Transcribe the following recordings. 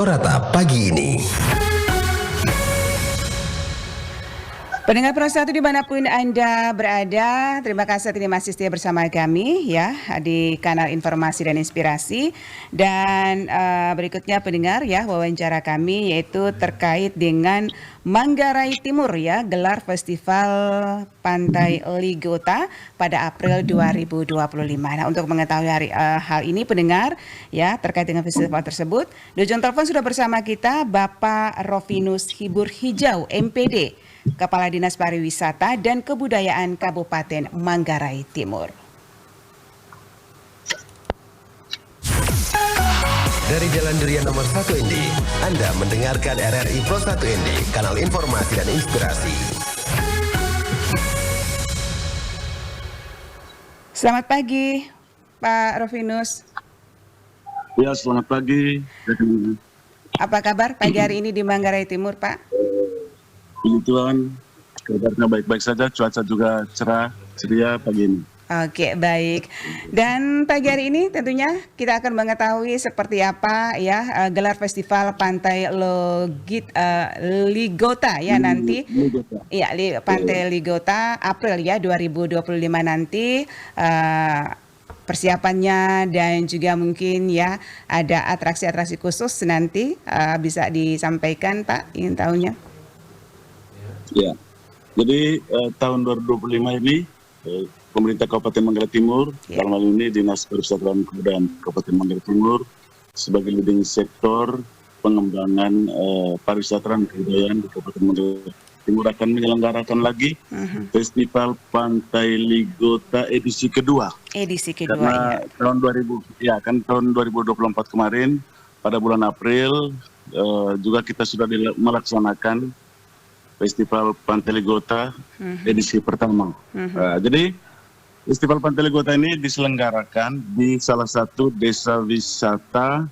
Rata pagi ini. Pendengar Pro 1 dimanapun Anda berada, terima kasih saat ini masih setia bersama kami ya di kanal Informasi dan Inspirasi. Dan berikutnya pendengar ya wawancara kami yaitu terkait dengan Manggarai Timur ya, gelar Festival Pantai Ligota pada April 2025. Nah, untuk mengetahui hal ini pendengar ya terkait dengan festival tersebut, di ujung telepon sudah bersama kita Bapak Rovinus Hibur Hijau MPD, Kepala Dinas Pariwisata dan Kebudayaan Kabupaten Manggarai Timur. Dari Jalan Durian nomor 1 Indi, Anda mendengarkan RRI Pro 1 Indi, kanal informasi dan inspirasi. Selamat pagi, Pak Rovinus. Ya, selamat pagi. Apa kabar pagi hari ini di Manggarai Timur, Pak? Puji Tuhan, kabarnya baik-baik saja, cuaca juga cerah, ceria pagi ini. Oke, baik. Dan pagi hari ini tentunya kita akan mengetahui seperti apa ya gelar Festival Pantai Ligota ya nanti. Ligota. Iya, Pantai Ligota April ya 2025 nanti. Persiapannya dan juga mungkin ya ada atraksi-atraksi khusus nanti bisa disampaikan Pak, ingin tahunya. Ya, jadi tahun 2025 ini pemerintah Kabupaten Manggarai Timur, dalam hal ini Dinas Pariwisata dan Kebudayaan Kabupaten Manggarai Timur sebagai leading sektor pengembangan pariwisata dan kebudayaan di Kabupaten Manggarai Timur akan menyelenggarakan lagi Festival Pantai Ligota edisi kedua. Edisi kedua Karena tahun 2024 kemarin pada bulan April juga kita sudah melaksanakan Festival Pantai Ligota edisi pertama. Jadi Festival Pantai Ligota ini diselenggarakan di salah satu desa wisata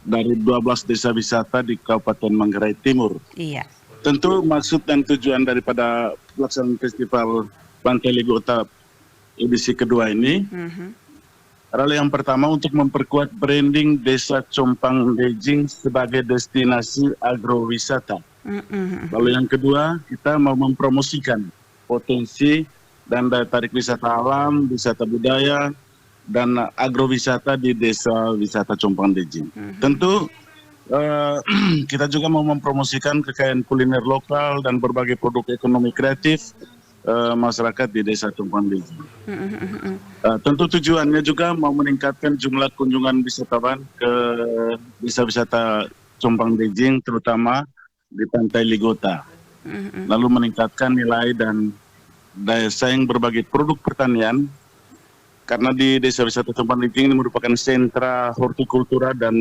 dari 12 desa wisata di Kabupaten Manggarai Timur. Iya. Tentu maksud dan tujuan daripada pelaksanaan Festival Pantai Ligota edisi kedua ini adalah yang pertama untuk memperkuat branding Desa Compang Dejing sebagai destinasi agrowisata. Lalu yang kedua, kita mau mempromosikan potensi dan daya tarik wisata alam, wisata budaya, dan agrowisata di Desa Wisata Compang Dejing. Tentu kita juga mau mempromosikan kekayaan kuliner lokal dan berbagai produk ekonomi kreatif masyarakat di Desa Compang Dejing. Tentu tujuannya juga mau meningkatkan jumlah kunjungan wisatawan ke desa wisata Compang Dejing, terutama di Pantai Ligota, lalu meningkatkan nilai dan daya saing berbagai produk pertanian, karena di Desa Wisata Compang Dejing ini merupakan sentra hortikultura dan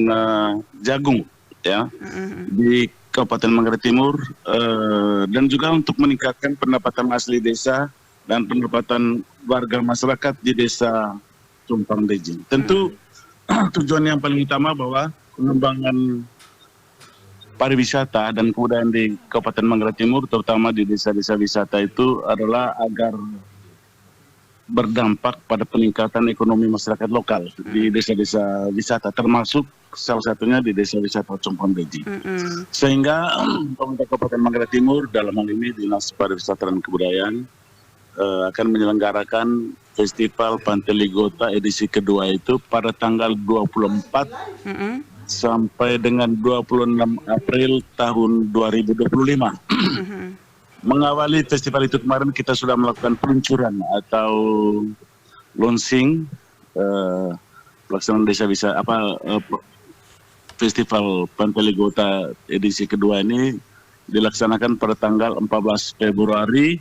jagung ya di Kabupaten Manggarai Timur, dan juga untuk meningkatkan pendapatan asli desa dan pendapatan warga masyarakat di Desa Compang Dejing. Tentu tujuan yang paling utama bahwa pengembangan pariwisata dan kebudayaan di Kabupaten Manggarai Timur, terutama di desa-desa wisata itu adalah agar berdampak pada peningkatan ekonomi masyarakat lokal di desa-desa wisata, termasuk salah satunya di desa wisata Compang Dejing. Sehingga pemerintah Kabupaten Manggarai Timur, dalam hal ini Dinas Pariwisata dan Kebudayaan, akan menyelenggarakan Festival Pantai Ligota edisi kedua itu pada tanggal 24 sampai dengan 26 April tahun 2025. Mengawali festival itu kemarin kita sudah melakukan peluncuran atau launching pelaksanaan desa wisata Festival Pantai Ligota edisi kedua ini dilaksanakan pada tanggal 14 Februari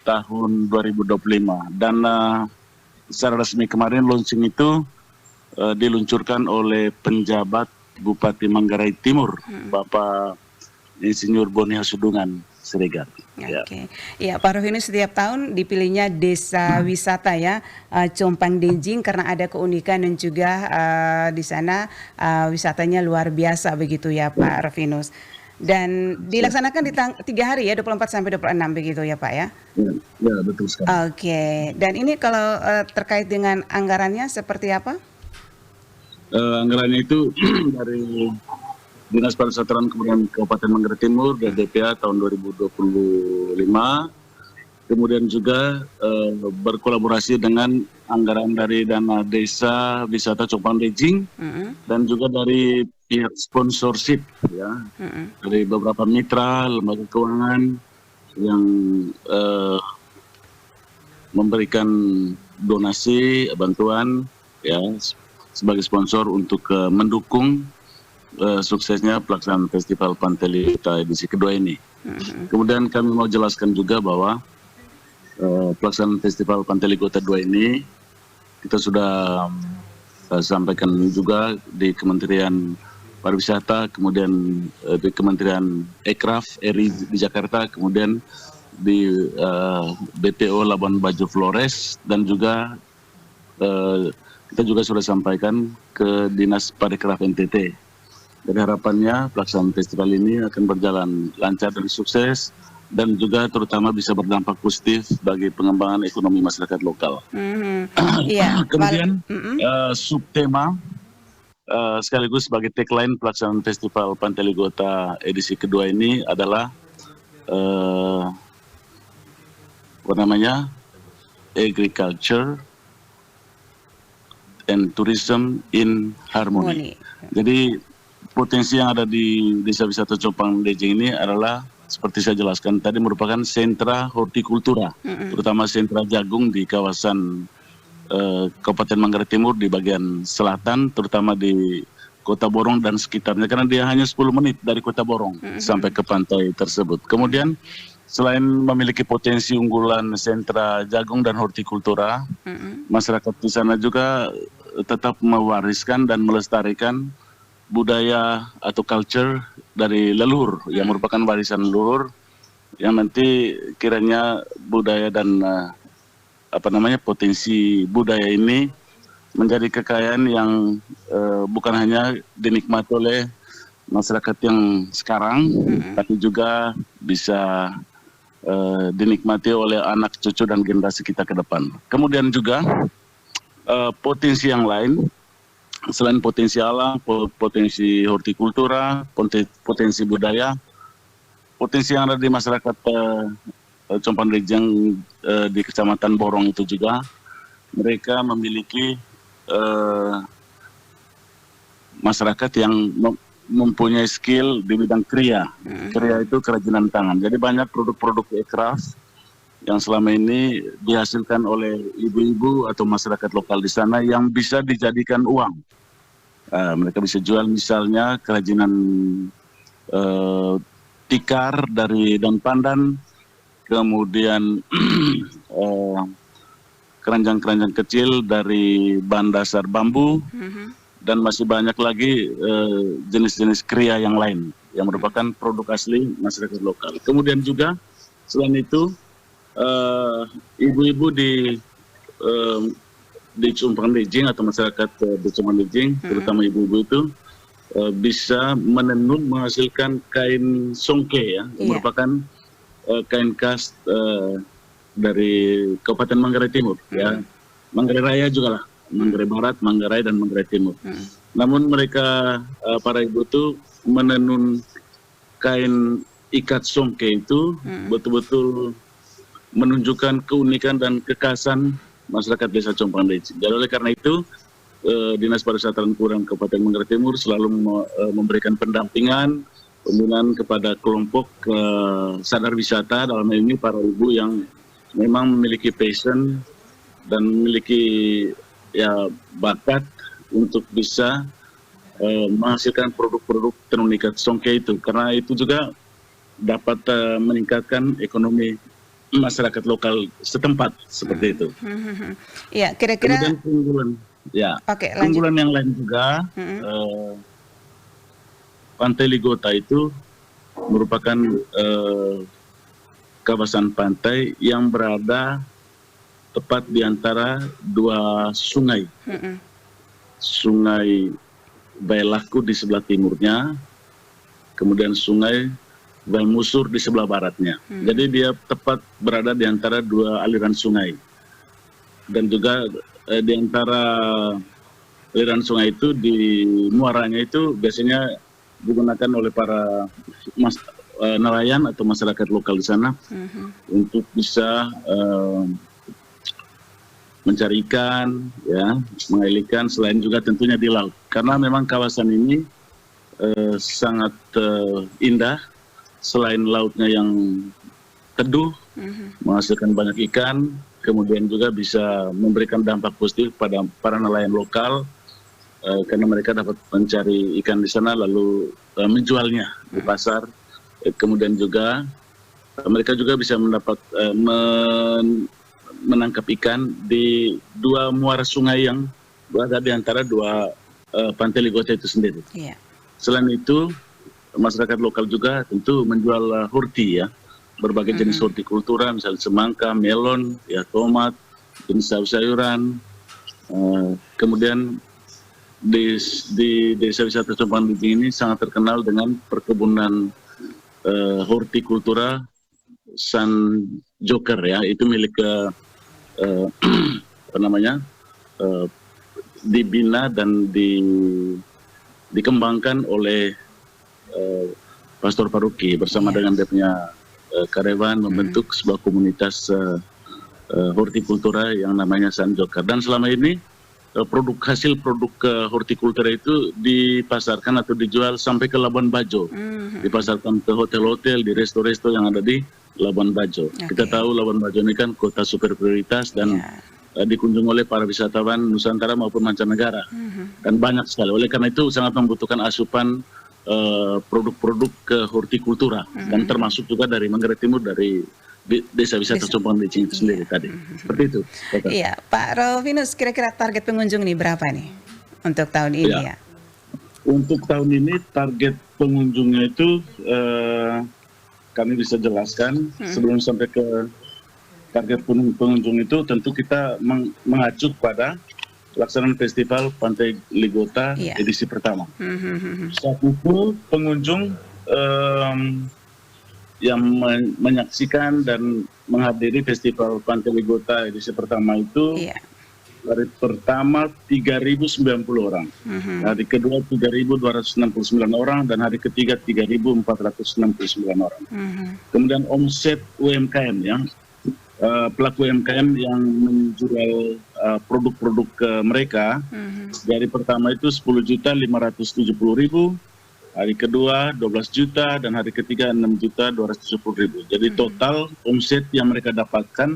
tahun 2025, dan secara resmi kemarin launching itu diluncurkan oleh penjabat Bupati Manggarai Timur, Bapak Insinyur Boni Hasudungan Siregar. Oke. Ya, Pak Rovinus, setiap tahun dipilihnya desa wisata ya Compang Dejing karena ada keunikan dan juga di sana wisatanya luar biasa begitu ya Pak Rovinus. Dan dilaksanakan di 3 hari ya, 24 sampai 26 begitu ya Pak ya? Ya, betul sekali. Oke. Dan ini kalau terkait dengan anggarannya seperti apa? Anggarannya itu dari Dinas Pariwisata dan Kebudayaan Kabupaten Manggarai Timur dan DPA tahun 2025. Kemudian juga berkolaborasi dengan anggaran dari dana desa wisata Copang Dejing dan juga dari pihak sponsorship ya, dari beberapa mitra lembaga keuangan yang memberikan donasi bantuan ya sebagai sponsor untuk mendukung suksesnya pelaksanaan Festival Pantai Ligo edisi kedua ini. Kemudian kami mau jelaskan juga bahwa pelaksanaan Festival Pantai Ligo 2 ini kita sudah sampaikan juga di Kementerian Pariwisata, kemudian di Kementerian Ekraf RI di Jakarta, kemudian di BPO Labuan Bajo Flores, dan juga kita juga sudah sampaikan ke Dinas Parekraf NTT. Jadi harapannya pelaksanaan festival ini akan berjalan lancar dan sukses, dan juga terutama bisa berdampak positif bagi pengembangan ekonomi masyarakat lokal. Kemudian subtema sekaligus sebagai tagline pelaksanaan Festival Pantai Ligo edisi kedua ini adalah Agriculture and Tourism in Harmony. Jadi potensi yang ada di Desa Wisata Copang Dejing ini adalah seperti saya jelaskan tadi merupakan sentra hortikultura, terutama sentra jagung di kawasan Kabupaten Manggarai Timur di bagian selatan, terutama di Kota Borong dan sekitarnya, karena dia hanya 10 menit dari Kota Borong sampai ke pantai tersebut. Kemudian selain memiliki potensi unggulan sentra jagung dan hortikultura, masyarakat di sana juga tetap mewariskan dan melestarikan budaya atau culture dari leluhur yang merupakan warisan leluhur, yang nanti kiranya budaya dan potensi budaya ini menjadi kekayaan yang bukan hanya dinikmati oleh masyarakat yang sekarang, tapi juga bisa dinikmati oleh anak cucu dan generasi kita ke depan. Kemudian juga potensi yang lain selain potensi alam, potensi hortikultura, potensi budaya, potensi yang ada di masyarakat Copang Dejing di Kecamatan Borong itu juga mereka memiliki masyarakat yang mempunyai skill di bidang kriya. Kriya itu kerajinan tangan. Jadi banyak produk-produk ekraf yang selama ini dihasilkan oleh ibu-ibu atau masyarakat lokal di sana yang bisa dijadikan uang. Mereka bisa jual misalnya kerajinan tikar dari daun pandan, kemudian keranjang-keranjang kecil dari bahan dasar bambu, dan masih banyak lagi jenis-jenis kriya yang lain yang merupakan produk asli masyarakat lokal. Kemudian juga selain itu ibu-ibu di Copang Dejing atau masyarakat di Copang Dejing, terutama ibu-ibu itu bisa menenun menghasilkan kain songke ya, yang merupakan kain khas dari Kabupaten Manggarai Timur ya, Manggarai Raya juga lah, Manggarai Barat, Manggarai dan Manggarai Timur. Namun mereka para ibu itu menenun kain ikat songke itu betul-betul menunjukkan keunikan dan kekhasan masyarakat Desa Copang Dejing. Jadi oleh karena itu Dinas Pariwisata dan Kebudayaan Kabupaten Manggarai Timur selalu memberikan pendampingan, pembinaan kepada kelompok sadar wisata, dalam hal ini para ibu yang memang memiliki passion dan memiliki ya bakat untuk bisa menghasilkan produk-produk tenun ikat songke itu, karena itu juga dapat meningkatkan ekonomi masyarakat lokal setempat seperti itu. Ya, kira-kira. Kemudian keunggulan, ya, keunggulan yang lain juga, Pantai Ligo itu merupakan kawasan pantai yang berada tepat di antara dua sungai, Sungai Bailaku di sebelah timurnya, kemudian Sungai Balmusur di sebelah baratnya. Jadi dia tepat berada di antara dua aliran sungai. Dan juga di antara aliran sungai itu, di muaranya itu biasanya digunakan oleh para nelayan atau masyarakat lokal di sana untuk bisa mencari ikan, ya, mengaili ikan, selain juga tentunya di laut. Karena memang kawasan ini sangat indah, selain lautnya yang teduh, menghasilkan banyak ikan, kemudian juga bisa memberikan dampak positif pada para nelayan lokal, karena mereka dapat mencari ikan di sana lalu menjualnya di pasar. Kemudian juga mereka juga bisa mendapat menangkap ikan di dua muara sungai yang berada di antara dua Pantai Ligota itu sendiri. Yeah. Selain itu, masyarakat lokal juga tentu menjual horti, ya, berbagai jenis hortikultura, misalnya semangka, melon, ya, tomat, jenis sayur-sayuran. Kemudian di desa wisata Compang Dijing ini sangat terkenal dengan perkebunan hortikultura San Joker, ya, itu milik apa namanya, dibina dan dikembangkan oleh Pastor Paruki bersama dengan dia punya karyawan membentuk sebuah komunitas hortikultura yang namanya San Joker. Dan selama ini hasil produk hortikultura itu dipasarkan atau dijual sampai ke Labuan Bajo, dipasarkan ke hotel-hotel, di resto-resto yang ada di Labuan Bajo. Kita tahu Labuan Bajo ini kan kota super prioritas dan dikunjungi oleh para wisatawan Nusantara maupun mancanegara, dan banyak sekali. Oleh karena itu sangat membutuhkan asupan produk-produk hortikultura, dan termasuk juga dari Manggarai Timur, dari desa wisata Compang Dijing itu sendiri tadi. Seperti itu. Iya, Pak Rovinus, kira-kira target pengunjung nih berapa nih untuk tahun ini, ya? Untuk tahun ini target pengunjungnya itu kami bisa jelaskan. Sebelum sampai ke target pengunjung itu, tentu kita mengacu pada pelaksanaan festival Pantai Ligota edisi pertama. Saat itu pengunjung yang menyaksikan dan menghadiri festival Pantai Ligota edisi pertama itu hari pertama 3.090 orang, hari kedua 3.269 orang, dan hari ketiga 3.469 orang. Kemudian omset UMKM, ya, pelaku UMKM yang menjual produk-produk mereka, dari pertama itu 10.570.000, hari kedua 12 juta, dan hari ketiga 6.270.000. Jadi total omset yang mereka dapatkan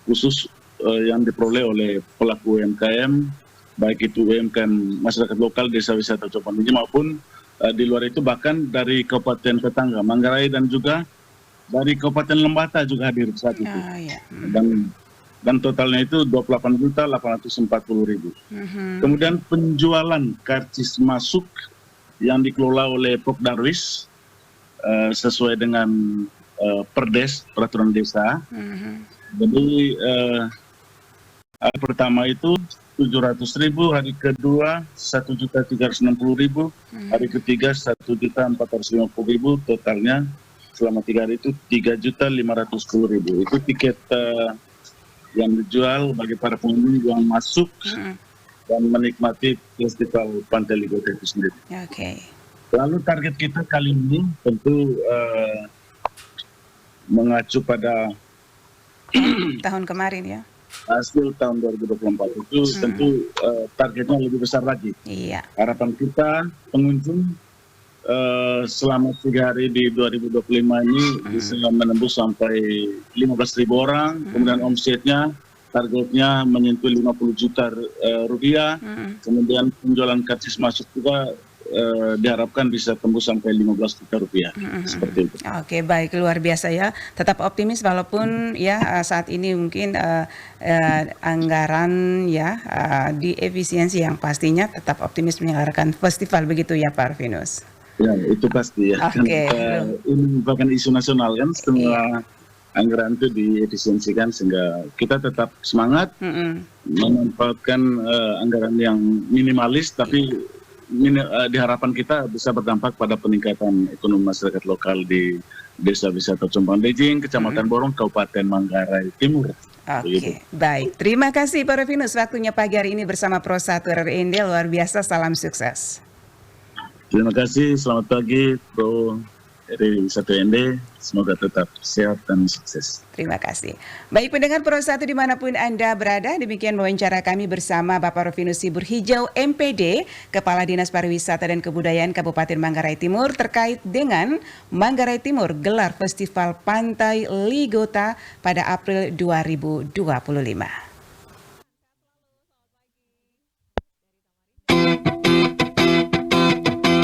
khusus yang diperoleh oleh pelaku UMKM, baik itu UMKM masyarakat lokal desa wisata Compang Dijing maupun di luar itu, bahkan dari kabupaten tetangga Manggarai dan juga dari Kabupaten Lembata juga hadir saat itu. Dan totalnya itu 28.840.000. Kemudian penjualan karcis masuk yang dikelola oleh Pok Darwis sesuai dengan Perdes, peraturan desa. Jadi hari pertama itu 700.000, hari kedua 1.360.000, hari ketiga 1.450.000, totalnya selama 3 hari itu 3.510.000. Itu tiket yang dijual bagi para pengunjung yang masuk dan menikmati festival Pantai Ligota itu sendiri. Lalu target kita kali ini tentu mengacu pada tahun kemarin, ya, hasil tahun 2024 itu tentu targetnya lebih besar lagi. Harapan kita pengunjung selama 3 hari di 2025 ini bisa menembus sampai 15.000 orang, kemudian omsetnya targetnya menyentuh 50 juta rupiah, kemudian penjualan karcis masuk juga diharapkan bisa tembus sampai 15 juta rupiah. Seperti itu. Oke, baik, luar biasa, ya. Tetap optimis walaupun ya saat ini mungkin anggaran, ya, di efisiensi yang pastinya tetap optimis menyelenggarakan festival, begitu ya Pak Rovinus? Ya, itu pasti, ya. Ini merupakan isu nasional, kan, semua anggaran itu diefisiensikan sehingga kita tetap semangat memanfaatkan anggaran yang minimalis, tapi di harapan kita bisa berdampak pada peningkatan ekonomi masyarakat lokal di desa wisata Compang Dijing, Kecamatan Borong, Kabupaten Manggarai Timur. Baik. Terima kasih Pak Rovinus waktunya pagi hari ini bersama Pro 1 RRI Inde. Luar biasa, salam sukses. Terima kasih, selamat pagi Pro RRI 1ND, semoga tetap sehat dan sukses. Terima kasih. Baik pendengar Pro 1 dimanapun Anda berada, demikian wawancara kami bersama Bapak Rufinus Siburhijau MPD, Kepala Dinas Pariwisata dan Kebudayaan Kabupaten Manggarai Timur terkait dengan Manggarai Timur gelar Festival Pantai Ligota pada April 2025.